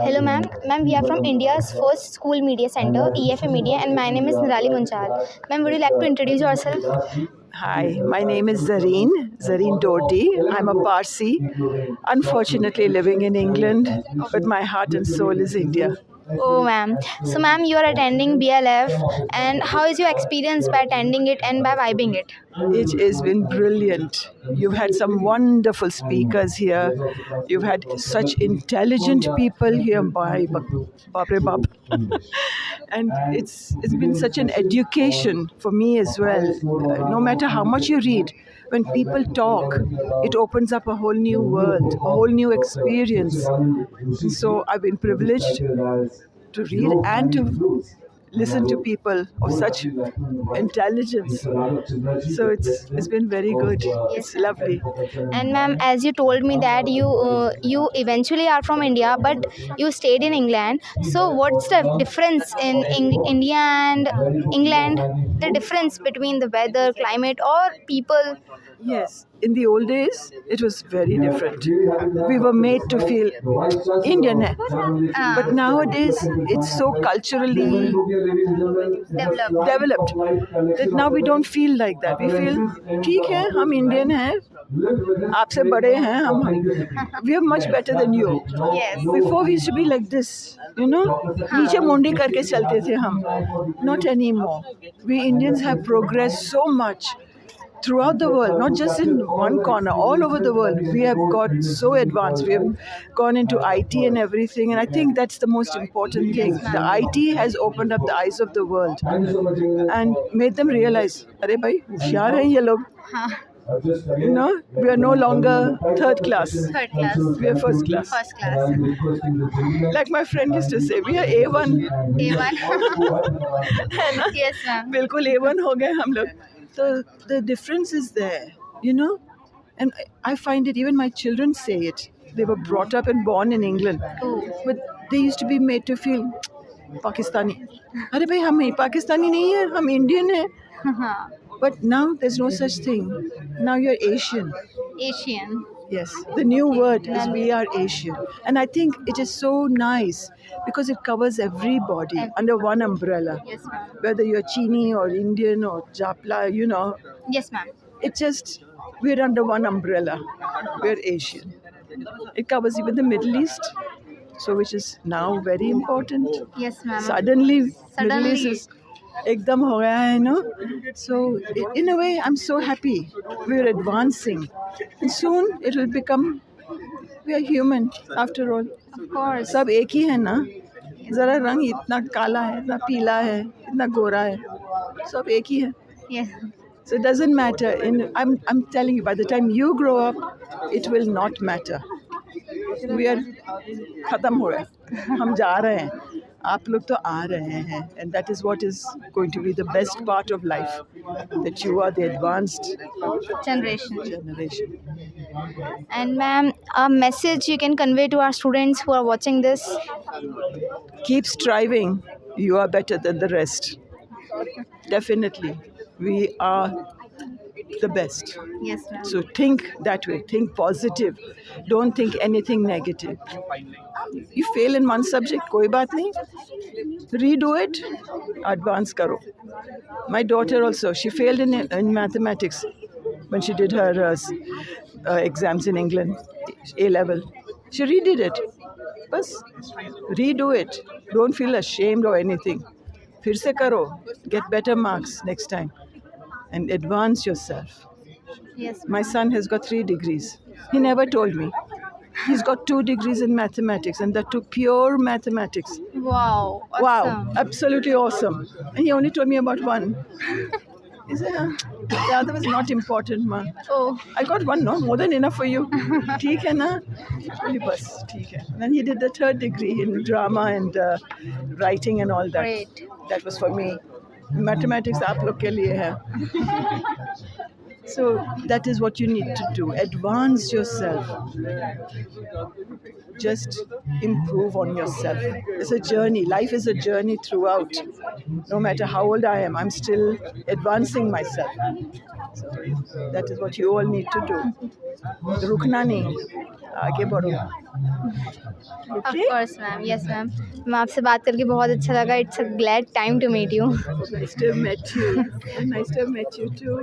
Hello, ma'am. Ma'am, we are from India's first school media center, EFA Media, and my name is Nirali Munchal. Ma'am, would you like to introduce yourself? Hi, my name is Zareen Doty. I'm a Parsi, unfortunately living in England, but my heart and soul is India. Oh, ma'am. So, ma'am, you are attending BLF, and how is your experience by attending it and by vibing it? It has been brilliant. You've had some wonderful speakers here. You've had such intelligent people here, Bap re bap. And it's been such an education for me as well. No matter how much you read, when people talk, it opens up a whole new world, a whole new experience. And so I've been privileged to read and to listen to people of such intelligence. So it's been very good. It's lovely. And ma'am, as you told me that you eventually are from India, but you stayed in England. So, what's the difference in India and England? The difference between the weather, climate, or people? Yes, in the old days, it was very different. We were made to feel Indian, but nowadays it's so culturally developed that now we don't feel like that. We feel, ठीक है, हम Indian हैं, आपसे बड़े हैं, we are much better than you. Yes. Before we used to be like this, नीचे मुंडी करके चलते थे हम. Not anymore. We Indians have progressed so much throughout the world, not just in one corner, all over the world. We have got so advanced. We have gone into IT and everything, and I think that's the most important thing. The IT has opened up the eyes of the world and made them realize, अरे भाई होशियार हैं ये लोग. We are no longer third class. Third class. We are first class. First class. Like my friend used to say, we are A1. A1. है ना? Yes, ma'am. बिल्कुल A1 हो गए हम लोग. So the difference is there, and I find it, even my children say it. They were brought up and born in England, but they used to be made to feel Pakistani. अरे भाई हम Pakistani नहीं है, हम Indian हैं. But now there's no such thing. Now you're Asian. Asian. Yes, the new word is we are Asian. And I think it is so nice because it covers everybody under one umbrella. Yes, ma'am. Whether you're Chini or Indian or Japla, Yes, ma'am. it's just, we're under one umbrella. We're Asian. It covers even the Middle East, so which is now very important. Yes, ma'am. Suddenly, Middle East is ekdam ho gaya hai, So in a way, I'm so happy. We're advancing. And soon it will become, we are human after all. Of course. सब एक ही है ना. जरा रंग इतना काला है, इतना पीला है, इतना गोरा है. सब एक ही है. Yes. So it doesn't matter. I'm telling you, by the time you grow up, it will not matter. We are खत्म हो रहे हैं. हम जा रहे हैं. आप लोग तो आ रहे हैं. And that is what is going to be the best part of life. That you are the advanced Generation. And ma'am, a message you can convey to our students who are watching this? Keep striving. You are better than the rest. Definitely. We are the best. Yes, ma'am. So think that way. Think positive. Don't think anything negative. You fail in one subject, koi baat nahi. Redo it. Advance karo. My daughter also, she failed in mathematics when she did her exams in England, A level. She redid it. Bas, redo it. Don't feel ashamed or anything. Fir se karo. Get better marks next time. And advance yourself. Yes. My son has got 3 degrees. He never told me. He's got 2 degrees in mathematics, and that too pure mathematics. Wow. Awesome. Wow, absolutely awesome. And he only told me about one. He said, the other was not important, ma. Oh. I got one, no? More than enough for you. ठीक है ना? बोली बस ठीक है. And then he did the 3rd degree in drama and writing and all that. Great. That was for me. Mathematics आप लोग के लिए है. So that is what you need to do. Advance yourself. Just improve on yourself. It's a journey. Life is a journey throughout. No matter how old I am, I'm still advancing myself. So that is what you all need to do. रुकना नहीं, आगे बढ़ो. Of Okay? Course ma'am, yes ma'am. मैं आपसे बात करके बहुत अच्छा लगा. It's a glad time to meet you. Nice to have met you. And nice to have met you too.